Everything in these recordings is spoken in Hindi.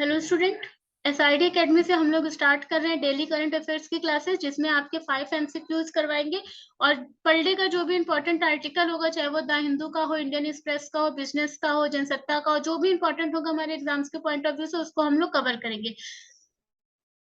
हेलो स्टूडेंट, एसआईडी एकेडमी से हम लोग स्टार्ट कर रहे हैं डेली करंट अफेयर्स की क्लासेस, जिसमें आपके 5 एमसीक्यूज करवाएंगे। और पर डे का जो भी इंपॉर्टेंट आर्टिकल होगा, चाहे वो द हिंदू का हो, इंडियन एक्सप्रेस का हो, बिजनेस का हो, जनसत्ता का हो, जो भी इंपॉर्टेंट होगा हमारे एग्जाम्स के पॉइंट ऑफ व्यू से, उसको हम लोग कवर करेंगे।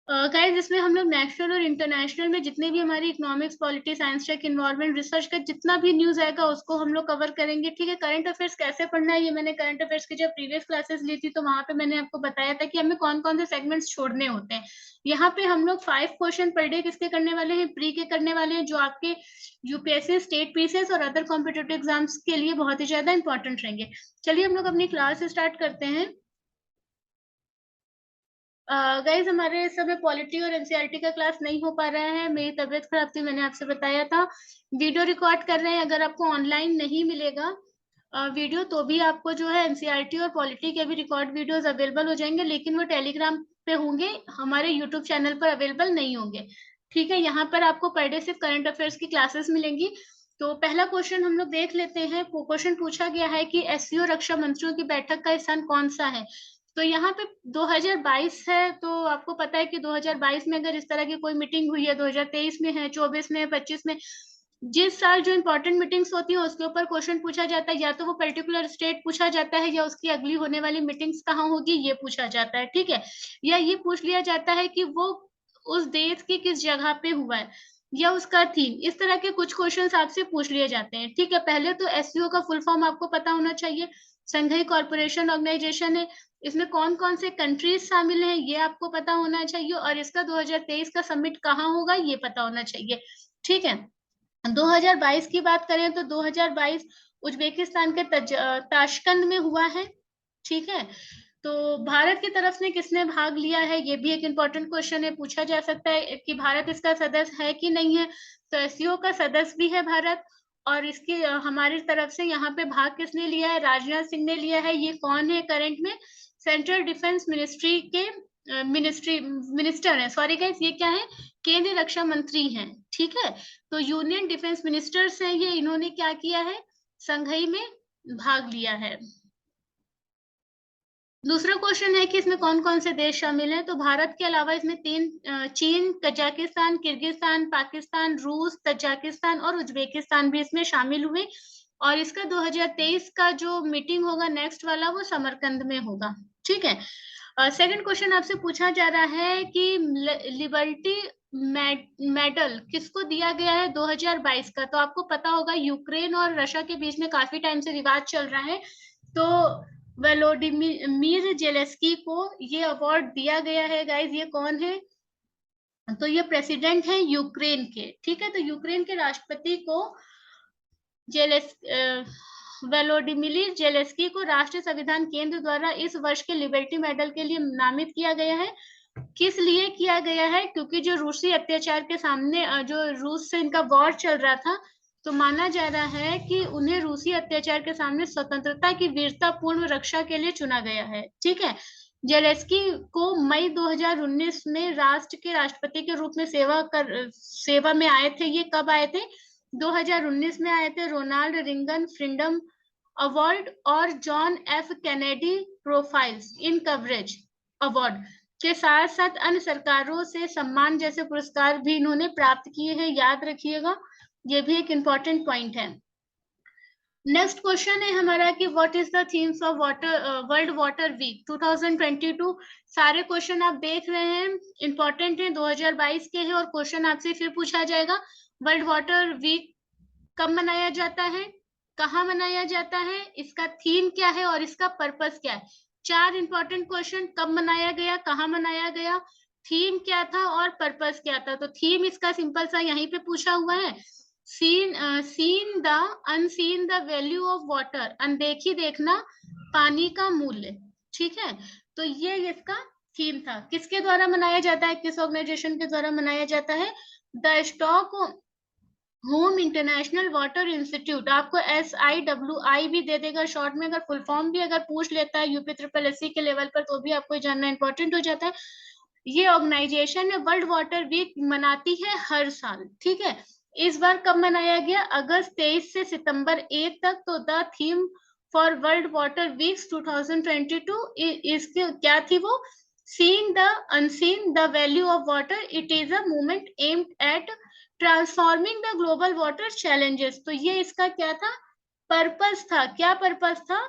गाइस, इसमें हम लोग नेशनल और इंटरनेशनल में जितने भी हमारी economics, polity, science, tech, environment, research का जितना भी न्यूज आएगा उसको हम लोग कवर करेंगे। ठीक है, करंट अफेयर्स कैसे पढ़ना है, ये मैंने करंट अफेयर्स की जब प्रीवियस क्लासेस ली थी तो वहां पे मैंने आपको बताया था कि हमें कौन कौन से सेगमेंट्स छोड़ने होते हैं। यहाँ पे हम लोग 5 क्वेश्चन पर डे किसके करने वाले हैं, प्री के करने वाले हैं, जो आपके यूपीएससी, स्टेट पीसीएस और अदर कॉम्पिटेटिव एग्जाम्स के लिए बहुत ही ज्यादा इंपॉर्टेंट रहेंगे। चलिए हम लोग अपनी क्लास स्टार्ट करते हैं। गाइज, हमारे इस समय पॉलिटी और एनसीईआरटी का क्लास नहीं हो पा रहा है, मेरी तबीयत खराब थी, मैंने आपसे बताया था। वीडियो रिकॉर्ड कर रहे हैं, अगर आपको ऑनलाइन नहीं मिलेगा वीडियो, तो भी आपको जो है एनसीईआरटी और पॉलिटी के भी रिकॉर्ड वीडियोस अवेलेबल हो जाएंगे, लेकिन वो टेलीग्राम पे होंगे, हमारे यूट्यूब चैनल पर अवेलेबल नहीं होंगे। ठीक है, यहाँ पर आपको पर डे सिर्फ करंट अफेयर्स की क्लासेस मिलेंगी। तो पहला क्वेश्चन हम लोग देख लेते हैं। क्वेश्चन पूछा गया है कि एससीओ रक्षा मंत्रियों की बैठक का स्थान कौन सा है। तो यहाँ पे 2022 है, तो आपको पता है कि 2022 में अगर इस तरह की कोई मीटिंग हुई है, 2023 में है, 24 में है, 25 में, जिस साल जो इंपॉर्टेंट मीटिंग्स होती है उसके ऊपर क्वेश्चन पूछा जाता है। या तो वो पर्टिकुलर स्टेट पूछा जाता है, या उसकी अगली होने वाली मीटिंग्स कहाँ होगी ये पूछा जाता है। ठीक है, या ये पूछ लिया जाता है कि वो उस देश की किस जगह पे हुआ है, या उसका थीम। इस तरह के कुछ क्वेश्चंस आपसे पूछ लिए जाते हैं। ठीक है, पहले तो एससीओ का फुल फॉर्म आपको पता होना चाहिए। संघीय कॉरपोरेशन ऑर्गेनाइजेशन है। इसमें कौन कौन से कंट्रीज शामिल हैं ये आपको पता होना चाहिए, और इसका 2023 का समिट कहाँ होगा ये पता होना चाहिए। ठीक है, 2022 की बात करें तो 2022 उज्बेकिस्तान के ताशकंद में हुआ है। ठीक है, तो भारत की तरफ से किसने भाग लिया है, ये भी एक इम्पोर्टेंट क्वेश्चन है, पूछा जा सकता है कि भारत इसका सदस्य है कि नहीं है। तो एससीओ का सदस्य भी है भारत, और इसकी हमारी तरफ से यहाँ पे भाग किसने लिया है, राजनाथ सिंह ने लिया है। ये कौन है करंट में, सेंट्रल डिफेंस मिनिस्ट्री के मिनिस्टर है, सॉरी गाइस, ये क्या है, केंद्रीय रक्षा मंत्री हैं। ठीक है, तो यूनियन डिफेंस मिनिस्टर्स हैं ये, इन्होंने क्या किया है, संघई में भाग लिया है। दूसरा क्वेश्चन है कि इसमें कौन कौन से देश शामिल हैं। तो भारत के अलावा इसमें 3, चीन, कजाकिस्तान, किर्गिस्तान, पाकिस्तान, रूस, तजाकिस्तान और उज्बेकिस्तान भी इसमें शामिल हुए। और इसका 2023 का जो मीटिंग होगा नेक्स्ट वाला, वो समरकंद में होगा। ठीक है, सेकंड क्वेश्चन आपसे पूछा जा रहा है कि लिबर्टी मेडल किसको दिया गया है 2022 का। तो आपको पता होगा यूक्रेन और रशिया के बीच में काफी टाइम से विवाद चल रहा है, तो वोलोडिमीर जेलेस्की को ये अवार्ड दिया गया है। गाइज, ये कौन है, तो ये प्रेसिडेंट है यूक्रेन के। ठीक है, तो यूक्रेन के राष्ट्रपति को जेलेस वेलोडिमिर जेलेस्की को राष्ट्रीय संविधान केंद्र द्वारा इस वर्ष के लिबर्टी मेडल के लिए नामित किया गया है। किस लिए किया गया है, क्योंकि जो रूसी अत्याचार के सामने जो रूस से इनका वॉर चल रहा था, तो माना जा रहा है कि उन्हें रूसी अत्याचार के सामने स्वतंत्रता की वीरता पूर्ण रक्षा के लिए चुना गया है। ठीक है, जेलेस्की को मई 2019 में राष्ट्र के राष्ट्रपति के रूप में सेवा में आए थे। ये कब आए थे, 2019 में आए थे। रोनाल्ड रिंगन फ्रीडम अवार्ड और जॉन एफ कैनेडी प्रोफाइल्स इन कवरेज अवार्ड के साथ साथ अन्य सरकारों से सम्मान जैसे पुरस्कार भी इन्होंने प्राप्त किए हैं, याद रखिएगा, ये भी एक इंपॉर्टेंट पॉइंट है। नेक्स्ट क्वेश्चन है हमारा कि what is the themes of water World Water Week 2022। सारे क्वेश्चन आप देख रहे हैं, इंपॉर्टेंट है, 2022 के हैं, और क्वेश्चन आपसे फिर पूछा जाएगा वर्ल्ड वाटर वीक कब मनाया जाता है, कहाँ मनाया जाता है, इसका थीम क्या है और इसका पर्पस क्या है। 4 इंपॉर्टेंट क्वेश्चन, कब मनाया गया, कहाँ मनाया गया, थीम क्या था और पर्पस क्या था। तो थीम इसका सिंपल सा यहीं पे पूछा हुआ है, seen the unseen the value of water, अनदेखी देखना पानी का मूल्य। ठीक है, तो ये इसका थीम था। किसके द्वारा मनाया जाता है, किस ऑर्गेनाइजेशन के द्वारा मनाया जाता है, the stock home international water institute. आपको SIWI भी दे देगा शॉर्ट में, अगर फुल फॉर्म भी अगर पूछ लेता है यूपी ट्रिपल एससी के लेवल पर, तो भी आपको जानना इंपॉर्टेंट हो जाता है। ये ऑर्गेनाइजेशन वर्ल्ड वाटर वीक मनाती है हर साल। ठीक है, इस बार कब मनाया गया, अगस्त 23 से सितंबर 1 तक। तो the theme for World Water Week 2022 इसके क्या थी, वो Seeing the unseen, the value of water, it is a movement aimed at transforming the global water challenges. तो ये इसका क्या था, पर्पस था, क्या पर्पस था,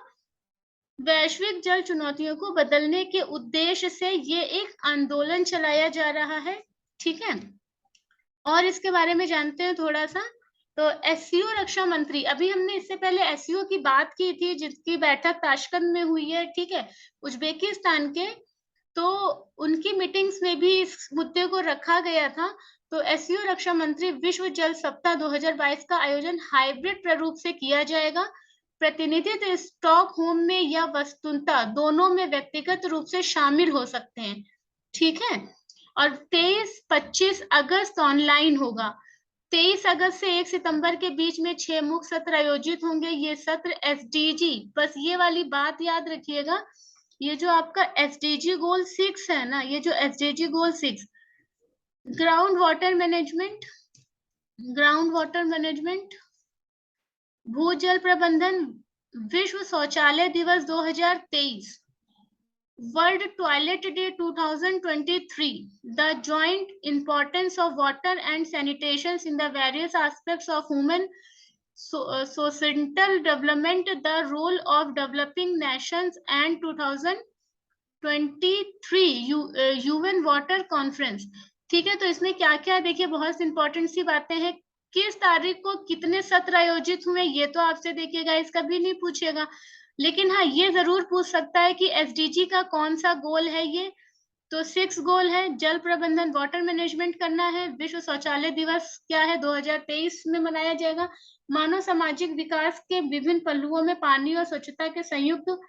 वैश्विक जल चुनौतियों को बदलने के उद्देश्य से ये एक आंदोलन चलाया जा रहा है। ठीक है, और इसके बारे में जानते हैं थोड़ा सा। तो एससीओ रक्षा मंत्री, अभी हमने इससे पहले एससीओ की बात की थी जिसकी बैठक ताशकंद में हुई है, ठीक है, उज्बेकिस्तान के, तो उनकी मीटिंग्स में भी इस मुद्दे को रखा गया था। तो एससीओ रक्षा मंत्री विश्व जल सप्ताह 2022 का आयोजन हाइब्रिड प्रारूप से किया जाएगा। प्रतिनिधित्व स्टॉकहोम में या वस्तुतः दोनों में व्यक्तिगत रूप से शामिल हो सकते हैं। ठीक है, और 23-25 अगस्त ऑनलाइन होगा। 23 अगस्त से 1 सितंबर के बीच में 6 मुख्य सत्र आयोजित होंगे। ये सत्र एसडीजी, बस ये वाली बात याद रखिएगा, ये जो आपका एसडीजी गोल 6 है ना, ये जो एसडीजी गोल 6, ग्राउंड वाटर मैनेजमेंट, भूजल प्रबंधन, विश्व शौचालय दिवस 2023, world toilet day 2023, the joint importance of water and sanitation in the various aspects of human societal development, the role of developing nations, and 2023 UN water conference. ठीक है, तो इसमें क्या क्या देखिए बहुत इंपॉर्टेंट सी बातें हैं। किस तारीख को कितने सत्र आयोजित हुए ये तो आपसे देखिएगा, इसका भी नहीं पूछेगा, लेकिन हाँ ये जरूर पूछ सकता है कि एसडीजी का कौन सा गोल है। ये तो 6 गोल है, जल प्रबंधन, वाटर मैनेजमेंट करना है, विश्व शौचालय दिवस क्या है 2023 में मनाया जाएगा, मानव सामाजिक विकास के विभिन्न पहलुओं में पानी और स्वच्छता के संयुक्त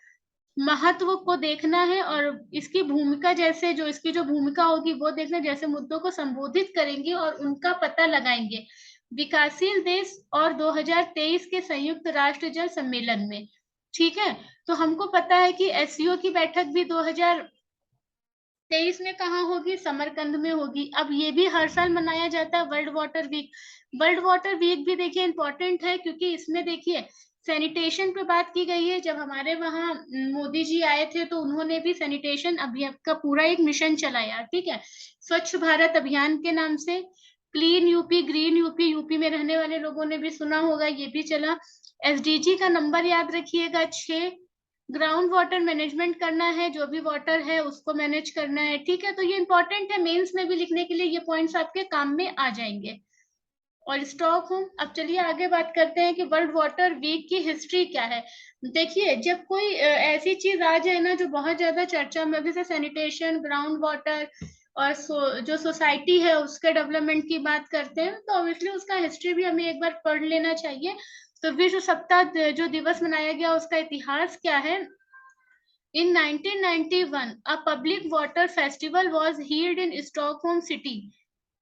महत्व को देखना है, और इसकी भूमिका, जैसे जो इसकी जो भूमिका होगी वो देखना, जैसे मुद्दों को संबोधित करेंगे और उनका पता लगाएंगे विकासशील देश और 2023 के संयुक्त राष्ट्र जल सम्मेलन में। ठीक है, तो हमको पता है कि एससीओ की बैठक भी 2023 में कहाँ होगी, समरकंद में होगी। अब ये भी हर साल मनाया जाता है World Water Week. World Water Week भी देखिए इंपॉर्टेंट है, क्योंकि इसमें देखिए सैनिटेशन पे बात की गई है। जब हमारे वहाँ मोदी जी आए थे तो उन्होंने भी सैनिटेशन अभियान का पूरा एक मिशन चलाया। ठीक है, स्वच्छ भारत अभियान के नाम से, clean UP, green UP, UP में रहने वाले लोगों ने भी सुना होगा, ये भी चला। एसडीजी का नंबर याद रखिएगा 6। ग्राउंड वाटर मैनेजमेंट करना है, जो भी वाटर है उसको मैनेज करना है। ठीक है, तो ये इंपॉर्टेंट है, मेंस में भी लिखने के लिए ये पॉइंट्स आपके काम में आ जाएंगे। और स्टॉकहोम, अब चलिए आगे बात करते हैं कि वर्ल्ड वाटर वीक की हिस्ट्री क्या है। देखिए, जब कोई ऐसी चीज आ जाए ना जो बहुत ज्यादा चर्चा में, जैसे सैनिटेशन, ग्राउंड वाटर और जो सोसाइटी है उसके डेवलपमेंट की बात करते हैं, तो ऑब्वियसली उसका हिस्ट्री भी हमें एक बार पढ़ लेना चाहिए। तो विश्व सप्ताह जो दिवस मनाया गया उसका इतिहास क्या है। In 1991, a public water festival was held in Stockholm City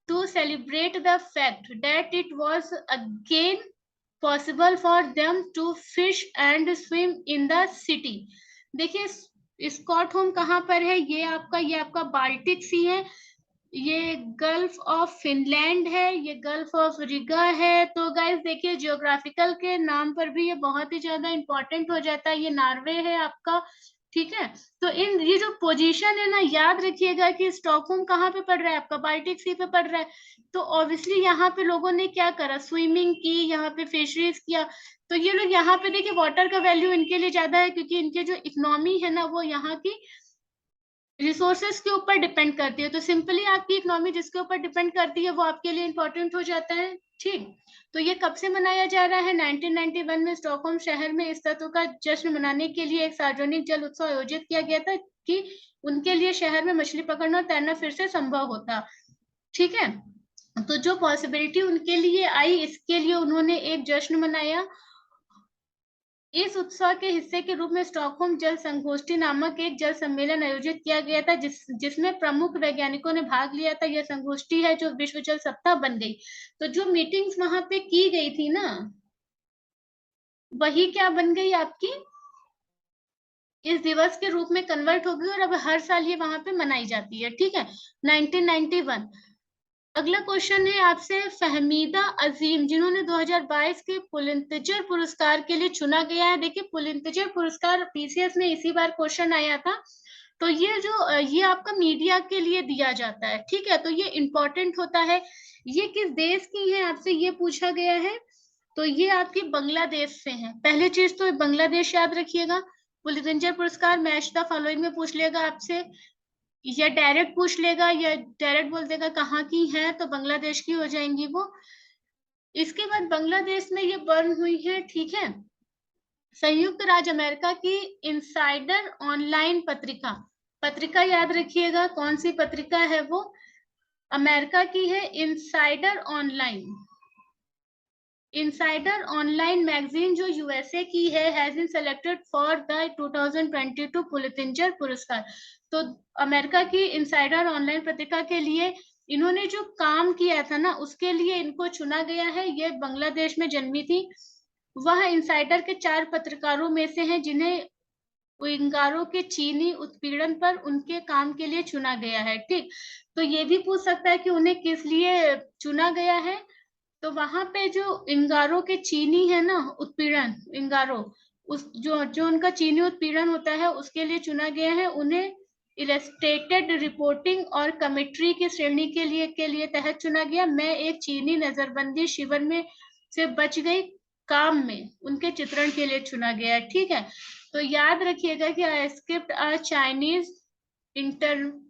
to celebrate the fact that it was again possible for them to fish and swim in the city. देखिए स्कॉटहोम कहाँ पर है, ये आपका बाल्टिक सी है, ये गल्फ ऑफ फिनलैंड है, ये गल्फ ऑफ रिगा है। तो गाइस देखिए जियोग्राफिकल के नाम पर भी ये बहुत ही ज्यादा इंपॉर्टेंट हो जाता है। ये नॉर्वे है आपका। ठीक है, तो इन ये जो पोजीशन है ना, याद रखिएगा कि स्टॉकहोम कहाँ पे पड़ रहा है, आपका बाल्टिक सी पे पड़ रहा है। तो ऑब्वियसली यहाँ पे लोगों ने क्या करा, स्विमिंग की, यहाँ पे फिशरीज किया। तो ये लोग यहाँ पे देखिए वाटर का वैल्यू इनके लिए ज्यादा है, क्योंकि इनके जो इकोनॉमी है ना वो यहाँ की रिसोर्सेस के ऊपर डिपेंड करती है। तो सिंपली आपकी इकोनॉमी जिसके ऊपर डिपेंड करती है वो आपके लिए इंपॉर्टेंट हो जाता है। ठीक, तो ये कब से मनाया जा रहा है, 1991 में स्टॉकहोम शहर में इस तत्व का जश्न मनाने के लिए एक सार्वजनिक जल उत्सव आयोजित किया गया था कि उनके लिए शहर में मछली पकड़ना और तैरना फिर से संभव होता। ठीक है, तो जो पॉसिबिलिटी उनके लिए आई, इसके लिए उन्होंने एक जश्न मनाया। इस उत्सव के हिस्से के रूप में स्टॉकहोम जल संगोष्ठी नामक एक जल सम्मेलन आयोजित किया गया था, जिसमें प्रमुख वैज्ञानिकों ने भाग लिया था। यह संगोष्ठी है जो विश्व जल सप्ताह बन गई। तो जो मीटिंग्स वहां पे की गई थी ना, वही क्या बन गई आपकी, इस दिवस के रूप में कन्वर्ट हो गई, और अब हर साल ये वहां पे मनाई जाती है। ठीक है, 1991। अगला क्वेश्चन है आपसे फहमीदा अजीम, जिन्होंने 2022 के पुलिंत्जर पुरस्कार के लिए चुना गया है। देखिए पुलिंत्जर पुरस्कार पीसीएस में इसी बार क्वेश्चन आया था। तो तो ये आपका मीडिया के लिए दिया जाता है, ठीक है। तो ये इंपॉर्टेंट होता है। ये किस देश की है आपसे ये पूछा गया है, तो ये आपकी बांग्लादेश से है। पहली चीज तो बांग्लादेश याद रखिएगा। पुलित्जर पुरस्कार मैच द फॉलोइंग में पूछ लेगा आपसे, या डायरेक्ट पूछ लेगा, या डायरेक्ट बोल देगा कहाँ की है, तो बांग्लादेश की हो जाएंगी वो। इसके बाद बांग्लादेश में ये बर्न हुई है, ठीक है। संयुक्त राज्य अमेरिका की इनसाइडर ऑनलाइन पत्रिका, पत्रिका याद रखिएगा कौन सी पत्रिका है वो, अमेरिका की है Insider online. Insider online magazine जो यूएसए की है, has been selected for the 2022 Pulitzer पुरस्कार। तो अमेरिका की इनसाइडर ऑनलाइन पत्रिका के लिए इन्होंने जो काम किया था ना, उसके लिए इनको चुना गया है। ये बांग्लादेश में जन्मी थी। वह इनसाइडर के 4 पत्रकारों में से हैं जिन्हें उइंगारों के चीनी उत्पीड़न पर उनके काम के लिए चुना गया है, ठीक। तो ये भी पूछ सकता है कि उन्हें किस लिए चुना गया है। तो वहां पे जो इंगारों के चीनी है ना उत्पीड़न, इंगारो उस जो उनका चीनी उत्पीड़न होता है उसके लिए चुना गया है। उन्हें इलस्ट्रेटेड रिपोर्टिंग और कमेंट्री की श्रेणी के लिए तहत चुना गया। मैं एक चीनी नजरबंदी शिविर में से बच गई काम में उनके चित्रण के लिए चुना गया है, ठीक है। तो याद रखिएगा कि I skipped a Chinese internment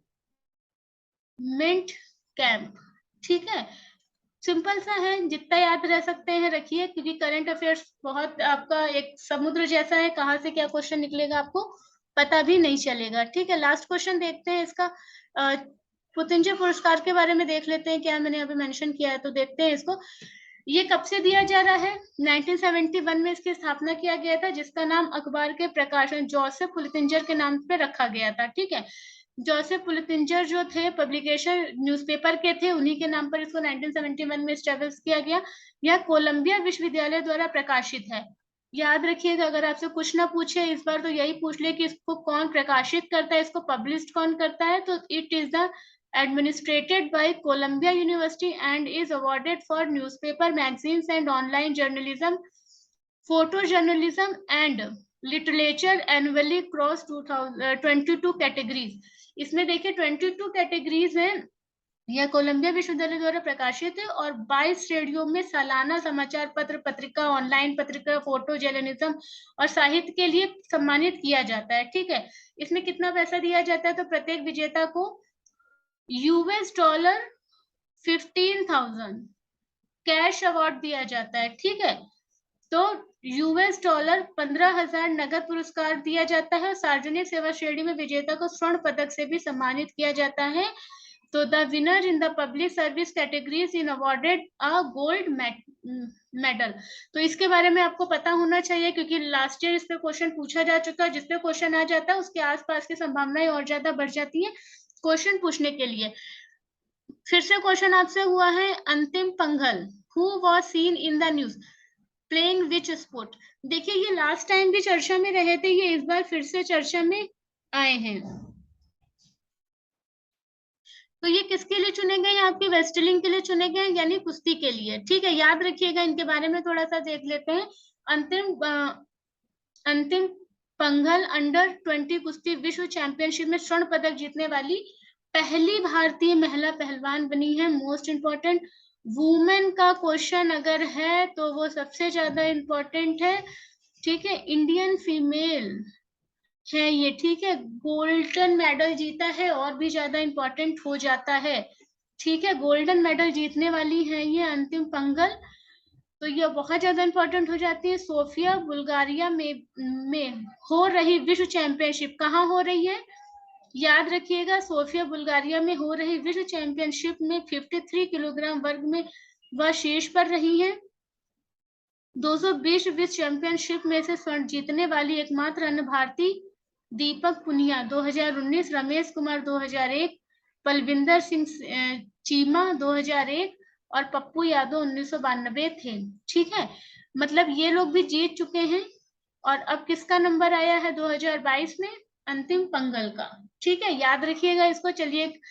camp, ठीक है। सिंपल सा है, जितना याद रह सकते हैं रखिए, क्योंकि करंट अफेयर्स बहुत आपका एक समुद्र जैसा है, कहाँ से क्या क्वेश्चन निकलेगा आपको पता भी नहीं चलेगा, ठीक है। लास्ट क्वेश्चन देखते हैं इसका। पुलित्जर पुरस्कार के बारे में देख लेते हैं, क्या मैंने अभी मेंशन किया है, तो देखते हैं इसको। ये कब से दिया जा रहा है? 1971 में इसकी स्थापना किया गया था, जिसका नाम अखबार के प्रकाशन जोसेफ पुलित्जर के नाम पे रखा गया था, ठीक है। जोसेफ पुलित्जर जो थे पब्लिकेशन न्यूज़पेपर के थे, उन्हीं के नाम पर इसको 1971 में एस्टैब्लिश किया गया। यह कोलंबिया विश्वविद्यालय द्वारा प्रकाशित है। याद रखिएगा, अगर आपसे कुछ ना पूछे इस बार तो यही पूछ ले कि इसको कौन प्रकाशित करता है, इसको पब्लिश कौन करता है, तो it is the administrated by Columbia University and is awarded for newspaper, magazines and online journalism, photojournalism and literature annually across 22 categories। इसमें देखिए 22 कैटेगरीज हैं। यह कोलंबिया विश्वविद्यालय द्वारा प्रकाशित है और 22 श्रेणियों में सालाना समाचार पत्र, पत्रिका, ऑनलाइन पत्रिका, फोटो जर्नलिज्म और साहित्य के लिए सम्मानित किया जाता है, ठीक है। इसमें कितना पैसा दिया जाता है, तो प्रत्येक विजेता को $15,000 कैश अवार्ड दिया जाता है, ठीक है। तो $15,000 नगद पुरस्कार दिया जाता है। सार्वजनिक सेवा श्रेणी में विजेता को स्वर्ण पदक से भी सम्मानित किया जाता है। तो the winner in the public service categories in awarded a gold medal. तो इसके बारे में आपको पता होना चाहिए, क्योंकि लास्ट ईयर इस पे क्वेश्चन पूछा जा चुका है। जिसपे क्वेश्चन आ जाता है उसके आसपास की संभावनाएं और ज्यादा बढ़ जाती है क्वेश्चन पूछने के लिए। फिर से क्वेश्चन आपसे हुआ है, अंतिम Panghal who was seen in the news playing which sport. देखिए ये लास्ट टाइम भी चर्चा में रहे थे, ये इस बार फिर से चर्चा में आए हैं। तो ये किसके लिए चुने गए? आपके वेस्टलिंग के लिए चुने गए, यानी कुश्ती के लिए, ठीक है। याद रखिएगा, इनके बारे में थोड़ा सा देख लेते हैं। अंतिम पंघल अंडर 20 कुश्ती विश्व चैंपियनशिप में स्वर्ण पदक जीतने वाली पहली भारतीय महिला पहलवान बनी है। मोस्ट इंपॉर्टेंट वुमेन का क्वेश्चन अगर है तो वो सबसे ज्यादा इंपॉर्टेंट है, ठीक है। इंडियन फीमेल है ये, ठीक है। गोल्डन मेडल जीता है और भी ज्यादा इंपॉर्टेंट हो जाता है, ठीक है। गोल्डन मेडल जीतने वाली है ये अंतिम पंघल, तो ये बहुत ज्यादा इंपॉर्टेंट हो जाती है। सोफिया बुल्गारिया में हो रही विश्व चैंपियनशिप कहाँ हो रही है? याद रखिएगा, सोफिया बुल्गारिया में हो रही विश्व चैंपियनशिप में 53 किलोग्राम वर्ग में वह शीर्ष पर रही है। 220 विश्व चैंपियनशिप में से स्वर्ण जीतने वाली एकमात्र अन्य भारतीय दीपक पुनिया 2019, रमेश कुमार 2001, पलविंदर सिंह चीमा 2001 और पप्पू यादव 1992 थे, ठीक है। मतलब ये लोग भी जीत चुके हैं। और अब किसका नंबर आया है 2022 में? अंतिम पंघल का, ठीक है। याद रखिएगा इसको। चलिए एक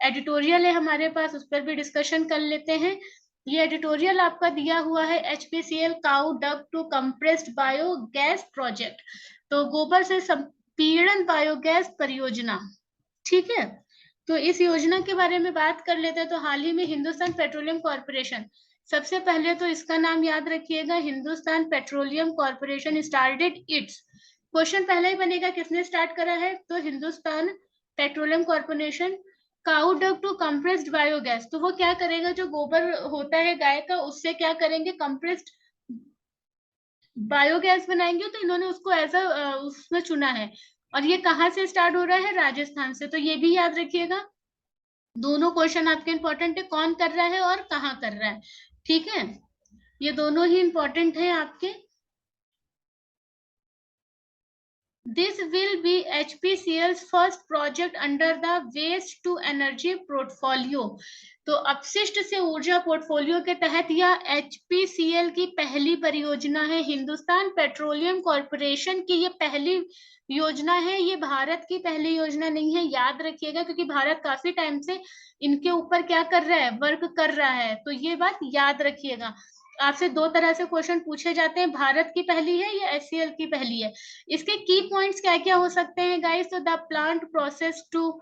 एडिटोरियल है हमारे पास, उस पर भी डिस्कशन कर लेते हैं। ये एडिटोरियल आपका दिया हुआ है HPCL cow dung to compressed biogas project. तो गोबर से पीड़न बायोगैस परियोजना, ठीक है। तो इस योजना के बारे में बात कर लेते हैं। तो हाल ही में हिंदुस्तान पेट्रोलियम कॉर्पोरेशन, सबसे पहले तो इसका नाम याद रखिएगा, Hindustan Petroleum Corporation started its, question पहले ही बनेगा किसने स्टार्ट करा है, तो Hindustan Petroleum Corporation, cow dung to compressed biogas, तो वो क्या करेगा, जो गोबर होता है गाय का उससे क्या करेंगे, कंप्रेस्ड बायोगैस बनाएंगे। तो इन्होंने उसको एज अ उसमें चुना है, और ये कहाँ से स्टार्ट हो रहा है, राजस्थान से। तो ये भी याद रखिएगा, दोनों क्वेश्चन आपके इंपॉर्टेंट है, कौन कर रहा है और कहाँ कर रहा है, ठीक है, ये दोनों ही इंपॉर्टेंट है आपके। This will be HPCL's first project under the waste to energy portfolio। तो अपशिष्ट से ऊर्जा पोर्टफोलियो के तहत यह HPCL की पहली परियोजना है, हिंदुस्तान पेट्रोलियम कॉर्पोरेशन की ये पहली योजना है, ये भारत की पहली योजना नहीं है, याद रखिएगा, क्योंकि भारत काफी टाइम से इनके ऊपर क्या कर रहा है, वर्क कर रहा है, तो ये बात याद रखिएगा। आपसे दो तरह से क्वेश्चन पूछे जाते हैं, भारत की पहली है या HCL की पहली है। इसके की पॉइंट्स क्या क्या हो सकते हैं गाइस, तो the plant process to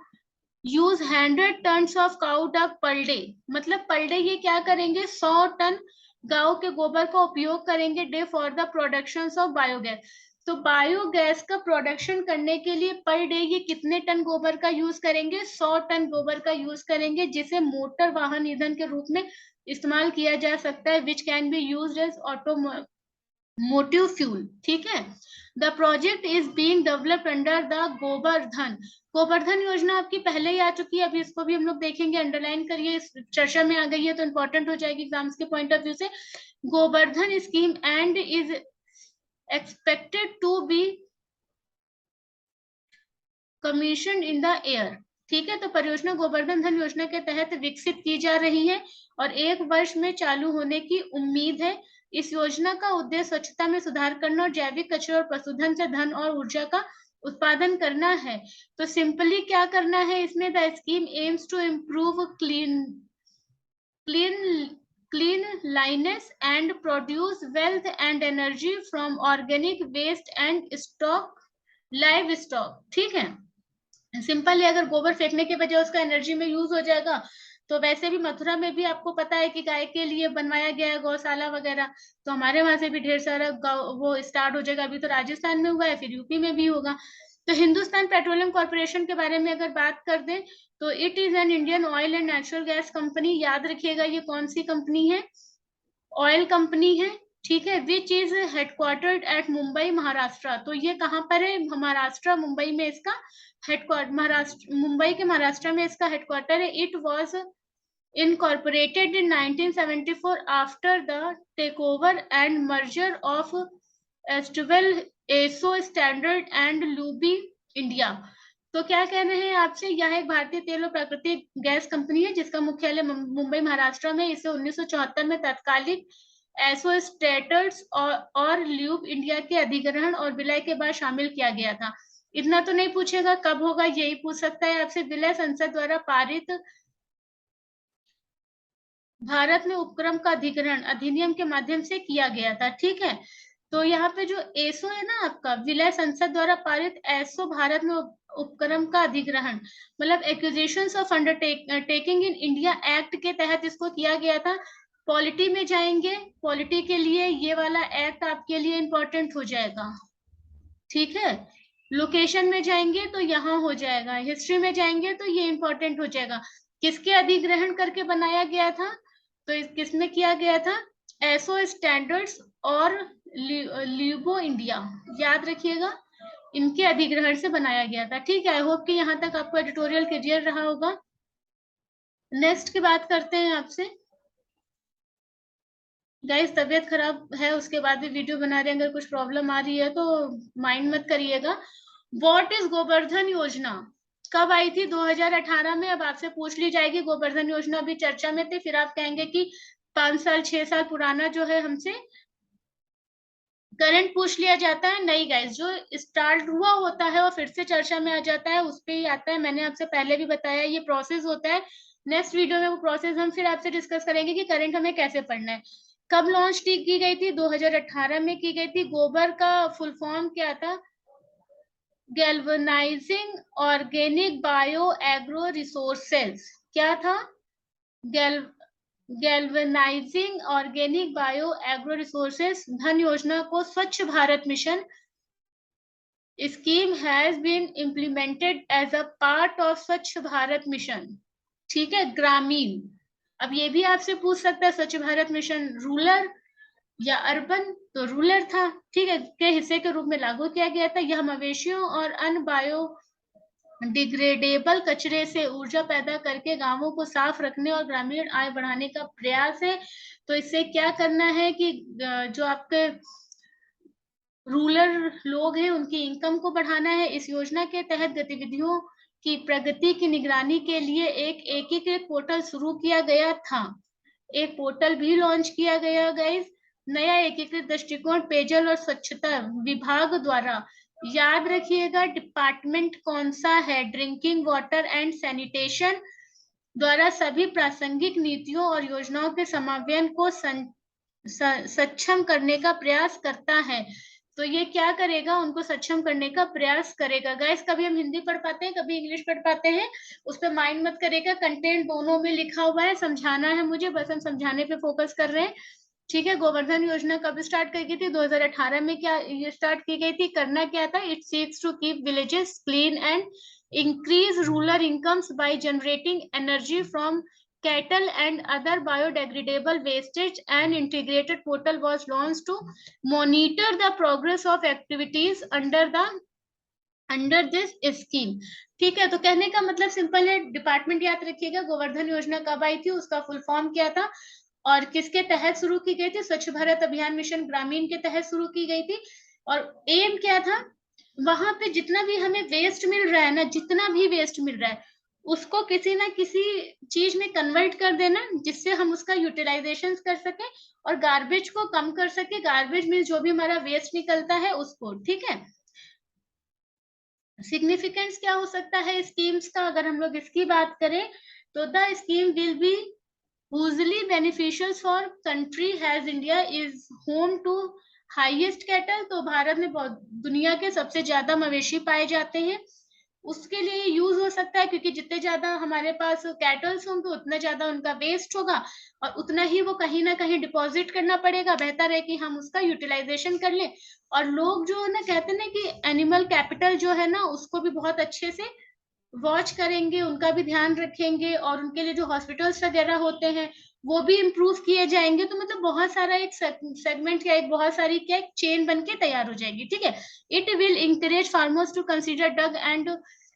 use 100 tons of cow dung per day, मतलब पर डे ये क्या करेंगे, 100 टन गांव के गोबर का उपयोग करेंगे day for the production of biogas. तो बायोगैस का प्रोडक्शन करने के लिए पर डे ये कितने टन गोबर का यूज करेंगे, 100 टन गोबर का यूज करेंगे, जिसे मोटर वाहन ईंधन के रूप में इस्तेमाल किया जा सकता है, which can be used as automotive fuel, ठीक है। The project is being developed under the Gobardhan, Gobardhan योजना आपकी पहले ही आ चुकी है, अभी इसको भी हम लोग देखेंगे, अंडरलाइन करिए, इस चर्चा में आ गई है तो इंपॉर्टेंट हो जाएगी एग्जाम्स के पॉइंट ऑफ व्यू से। Gobardhan scheme and is expected to be commission in the year, ठीक है। तो परियोजना गोवर्धन धन योजना के तहत विकसित की जा रही है और 1 वर्ष में चालू होने की उम्मीद है। इस योजना का उद्देश्य स्वच्छता में सुधार करना और जैविक कचरे और पशुधन से धन और ऊर्जा का उत्पादन करना है। तो सिंपली क्या करना है इसमें, the scheme aims to improve cleanliness and produce wealth and energy from organic waste and stock live stock, ठीक है। सिंपल है, अगर गोबर फेंकने के बजाय उसका एनर्जी में यूज हो जाएगा, तो वैसे भी मथुरा में भी आपको पता है कि गाय के लिए बनवाया गया है गौशाला वगैरह, तो हमारे वहां से भी ढेर सारा वो स्टार्ट हो जाएगा। अभी तो राजस्थान में हुआ है, फिर यूपी में भी होगा। तो हिंदुस्तान पेट्रोलियम कॉर्पोरेशन के बारे में अगर बात कर दें, तो it is an Indian oil and natural gas company, याद रखिएगा ये कौन सी कंपनी है, ऑयल कंपनी है, ठीक है, which is headquartered at Mumbai Maharashtra. तो ये कहाँ पर है, महाराष्ट्र, मुंबई में इसका हेडक्वार्टर, महाराष्ट्र मुंबई के महाराष्ट्र में इसका हेडक्वार्टर है। It was incorporated in 1974 after the takeover and merger of Astral, ASO Standard and Luby India। तो क्या कह रहे हैं आपसे, यह एक भारतीय तेल और प्राकृतिक गैस कंपनी है जिसका मुख्यालय मुंबई महाराष्ट्र में, इसे 1974 में तत्कालिक एसो स्टेटर्स और ल्यूब इंडिया के अधिग्रहण और विलय के बाद शामिल किया गया था। इतना तो नहीं पूछेगा कब होगा, यही पूछ सकता है आपसे, विलय संसद द्वारा पारित भारत में उपक्रम का अधिग्रहण अधिनियम के माध्यम से किया गया था, ठीक है। तो यहाँ पे जो एसो है ना आपका, विलय संसद द्वारा पारित एसो भारत में उपक्रम का अधिग्रहण, मतलब acquisition of undertaking in India act के तहत इसको किया गया था। पॉलिटी में जाएंगे, पॉलिटी के लिए ये वाला एक्ट आपके लिए इंपॉर्टेंट हो जाएगा, ठीक है। लोकेशन में जाएंगे तो यहाँ हो जाएगा, हिस्ट्री में जाएंगे तो ये इंपॉर्टेंट हो जाएगा। किसके अधिग्रहण करके बनाया गया था, तो किसमें किया गया था, एसो स्टैंडर्ड्स और ल्यूबो इंडिया, याद रखिएगा, इनके अधिग्रहण से बनाया गया था, ठीक है। आई होप कि यहाँ तक आपको एडिटोरियल क्लियर रहा होगा। नेक्स्ट की बात करते हैं आपसे। गाइस तबीयत खराब है, उसके बाद भी वीडियो बना रहे हैं, अगर कुछ प्रॉब्लम आ रही है तो माइंड मत करिएगा। व्हाट इज गोवर्धन योजना, कब आई थी, 2018 में। अब आपसे पूछ ली जाएगी गोवर्धन योजना अभी चर्चा में थी, फिर आप कहेंगे कि 5 साल 6 साल पुराना जो है हमसे करंट पूछ लिया जाता है, नहीं गाइस, जो स्टार्ट हुआ होता है और फिर से चर्चा में आ जाता है उस पे ही आता है। मैंने आपसे पहले भी बताया ये प्रोसेस होता है, नेक्स्ट वीडियो में वो प्रोसेस हम फिर आपसे डिस्कस करेंगे कि करंट हमें कैसे पढ़ना है। कब लॉन्च की गई थी, 2018 में की गई थी। गोबर का फुल फॉर्म क्या था, galvanizing organic bio agro resources, क्या था? Galvanizing organic bio agro resources Dhan Yojana को Swachh Bharat mission scheme has been implemented as a part of Swachh Bharat mission. ठीक है, ग्रामीण। अब ये भी आपसे पूछ सकता है स्वच्छ भारत मिशन रूरल या अर्बन, तो रूरल था, ठीक है, के हिस्से के रूप में लागू किया गया था। यह मवेशियों और अन्य बायो डिग्रेडेबल कचरे से ऊर्जा पैदा करके गांवों को साफ रखने और ग्रामीण आय बढ़ाने का प्रयास है। तो इससे क्या करना है कि जो आपके रूरल लोग हैं उनकी इनकम को बढ़ाना है। इस योजना के तहत गतिविधियों की प्रगति की निगरानी के लिए एक एकीकृत पोर्टल शुरू किया गया था। एक पोर्टल भी लॉन्च किया गया गाइस। नया एकीकृत दृष्टिकोण पेयजल और स्वच्छता विभाग द्वारा, याद रखिएगा डिपार्टमेंट कौन सा है, ड्रिंकिंग वाटर एंड सैनिटेशन द्वारा सभी प्रासंगिक नीतियों और योजनाओं के समन्वयन को सक्षम करने का प्रयास करता है। तो ये क्या करेगा, उनको सक्षम करने का प्रयास करेगा। गाइस कभी हम हिंदी पढ़ पाते हैं, कभी इंग्लिश पढ़ पाते हैं, उस पर माइंड मत करेगा, कंटेंट दोनों में लिखा हुआ है, समझाना है मुझे, बस हम समझाने पे फोकस कर रहे हैं। ठीक है, गोवर्धन योजना कब स्टार्ट की गई थी? 2018 में। क्या ये स्टार्ट की गई थी? करना क्या था? It seeks to keep villages clean and increase rural incomes by generating energy from cattle and other biodegradable wastage. An integrated portal was launched to monitor the progress of activities under this scheme. ठीक है, तो कहने का मतलब सिंपल है, डिपार्टमेंट याद रखिएगा। गोवर्धन योजना कब आई थी, उसका फुल फॉर्म क्या था और किसके तहत शुरू की गई थी? स्वच्छ भारत अभियान मिशन ग्रामीण के तहत शुरू की गई थी। और एम क्या था? वहां पे जितना भी हमें वेस्ट मिल रहा है ना, जितना भी वेस्ट मिल रहा है उसको किसी ना किसी चीज में कन्वर्ट कर देना, जिससे हम उसका यूटिलाइजेशन कर सके और गार्बेज को कम कर सके। गार्बेज में जो भी हमारा वेस्ट निकलता है उसको, ठीक है। सिग्निफिकेंस क्या हो सकता है स्कीम्स का? अगर हम लोग इसकी बात करें तो the scheme will be hugely beneficial for country as India is home to highest cattle। तो भारत में बहुत दुनिया के सबसे ज्यादा मवेशी पाए जाते हैं, उसके लिए यूज हो सकता है, क्योंकि जितने ज्यादा हमारे पास कैटल्स होंगे उतना ज्यादा उनका वेस्ट होगा और उतना ही वो कहीं ना कहीं डिपॉजिट करना पड़ेगा। बेहतर है कि हम उसका यूटिलाइजेशन कर लें। और लोग जो ना कहते हैं ना कि एनिमल कैपिटल जो है ना उसको भी बहुत अच्छे से वॉच करेंगे, उनका भी ध्यान रखेंगे और उनके लिए जो हॉस्पिटल्स वगैरह होते हैं वो भी इम्प्रूव किए जाएंगे। तो मतलब बहुत सारा एक सेगमेंट या एक बहुत सारी क्या एक चेन बन के तैयार हो जाएगी। ठीक है, it will encourage farmers to consider dung and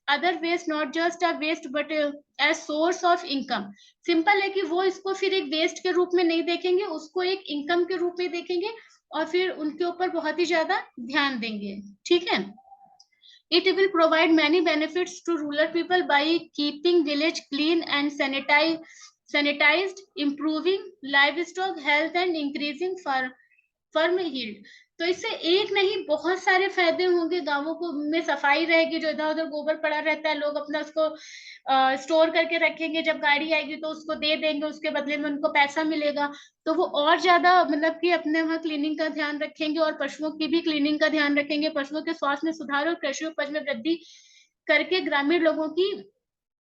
other waste not just a waste but as source of income. Simple है कि वो इसको फिर एक वेस्ट के रूप में नहीं देखेंगे, उसको एक इनकम के रूप में देखेंगे और फिर उनके ऊपर बहुत ही ज्यादा ध्यान देंगे। ठीक है, it will provide many benefits to rural people by keeping village clean and sanitized, improving livestock health and increasing farm yield। तो इससे एक नहीं बहुत सारे फायदे होंगे। गांवों को में सफाई रहेगी, जो इधर उधर गोबर पड़ा रहता है लोग अपना उसको स्टोर करके रखेंगे, जब गाड़ी आएगी तो उसको दे देंगे, उसके बदले में उनको पैसा मिलेगा। तो वो और ज्यादा मतलब कि अपने वहाँ क्लीनिंग का ध्यान रखेंगे और पशुओं की भी क्लीनिंग का ध्यान रखेंगे। पशुओं के स्वास्थ्य में सुधार और कृषि उपज में वृद्धि करके ग्रामीण लोगों की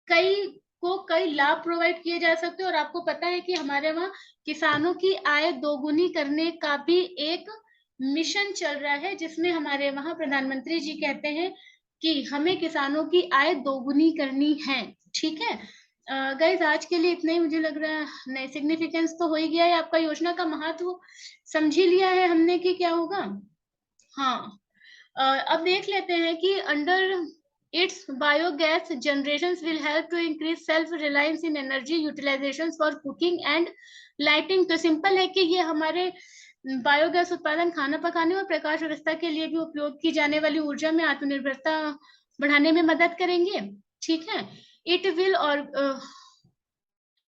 कई लाभ प्रोवाइड किए जा सकते हैं। और आपको पता है कि हमारे वहाँ किसानों की आय दोगुनी करने का भी एक मिशन चल रहा है, जिसमें हमारे वहाँ प्रधानमंत्री जी कहते हैं कि हमें किसानों की आय दोगुनी करनी है। ठीक है गाइज, आज के लिए इतना ही मुझे लग रहा है। नए सिग्निफिकेंस तो हो ही गया है, आपका योजना का महत्व समझ ही लिया है हमने कि क्या होगा। हाँ, अब देख लेते हैं कि under its biogas generations will help to increase self reliance in energy utilization for cooking and lighting। तो सिंपल है कि ये हमारे बायोगैस उत्पादन, खाना पकाने और प्रकाश व्यवस्था के लिए भी उपयोग की जाने वाली ऊर्जा में आत्मनिर्भरता बढ़ाने में मदद करेंगे। ठीक है, इट विल और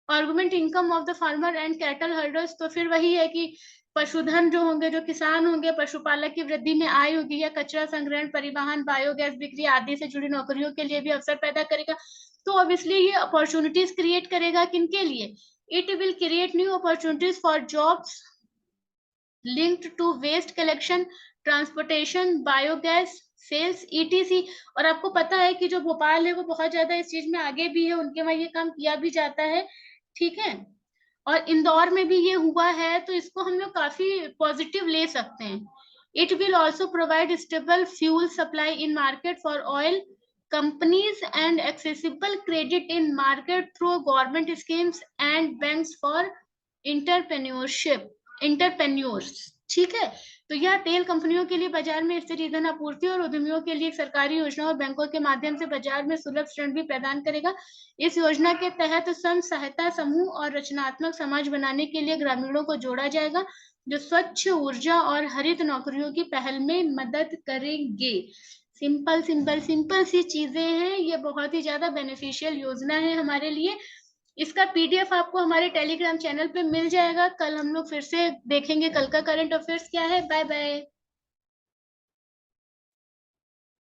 argument income of the farmer and cattle herders. तो फिर वही है कि पशुधन जो होंगे, जो किसान होंगे, पशुपालक की वृद्धि में आय होगी, या कचरा संग्रहण, परिवहन, बायोगैस बिक्री आदि से जुड़ी नौकरियों के लिए भी अवसर पैदा करेगा। तो ऑब्वियसली ये अपॉर्चुनिटीज क्रिएट करेगा किनके लिए? It will create new opportunities for jobs linked to waste collection, transportation, biogas, sales etc. और आपको पता है कि जो भोपाल है वो बहुत ज्यादा इस चीज में आगे भी है, उनके वहां ये काम किया भी जाता है, ठीक है। और इंदौर में भी ये हुआ है, तो इसको हम लोग काफी पॉजिटिव ले सकते हैं। It will also provide stable fuel supply in market for oil companies and accessible credit in market through government schemes and banks for entrepreneurs, ठीक है। तो यह तेल कंपनियों के लिए बाजार में स्थिर ईंधन आपूर्ति और उद्यमियों के लिए सरकारी योजना और बैंकों के माध्यम से बाजार में सुलभ ऋण भी प्रदान करेगा। इस योजना के तहत स्वयं सहायता समूह और रचनात्मक समाज बनाने के लिए ग्रामीणों को जोड़ा जाएगा, जो स्वच्छ ऊर्जा और हरित नौकरियों की पहल में मदद करेंगे। सिंपल सिंपल सिंपल सी चीजें हैं, ये बहुत ही ज्यादा बेनिफिशियल योजना है हमारे लिए। इसका पीडीएफ आपको हमारे टेलीग्राम चैनल पे मिल जाएगा। कल हम लोग फिर से देखेंगे कल का करंट अफेयर्स क्या है। Bye bye.